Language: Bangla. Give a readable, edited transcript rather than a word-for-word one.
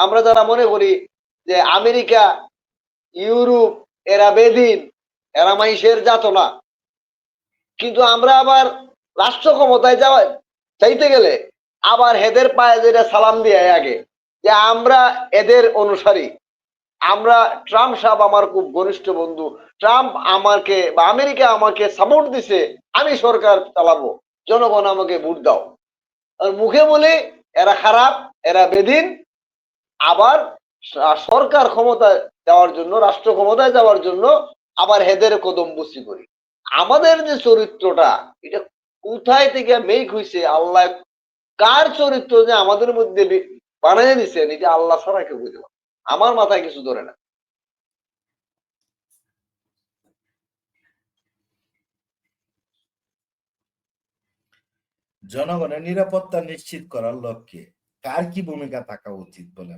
আমরা যারা মনে করি যে আমেরিকা, ইউরোপ এরা বেদিন, এরা মাইশের যাতনা। কিন্তু আমরা আবার রাষ্ট্র ক্ষমতায় যাওয়া চাইতে গেলে আবার হেদের পায়ে যেটা সালাম দিয়ে আগে যে আমরা এদের অনুসারী। আমরা ট্রাম্প সাহেব আমার খুব ঘনিষ্ঠ বন্ধু, ট্রাম্প আমাকে বা আমেরিকা আমাকে সাপোর্ট দিছে, আমি সরকার চালাবো, জনগণ আমাকে ভোট দাও। আর মুখে বলে এরা খারাপ, এরা বেদিন, আবার সরকার ক্ষমতায় যাওয়ার জন্য, রাষ্ট্র ক্ষমতায় যাওয়ার জন্য আবার হেদের কদম বসি করি। আমাদের যে চরিত্রটা, এটা কোথায় থেকে মেক হয়েছে, আল্লাহ কার চরিত্র যে আমাদের মধ্যে বানিয়ে দিচ্ছেন, এটা আল্লাহ ছাড়া কেউ বুঝতে পারে। আমার মাথায় কিছু ধরে না। জনগণের নিরাপত্তা নিশ্চিত করার লক্ষ্যে কার কি ভূমিকা থাকা উচিত বলে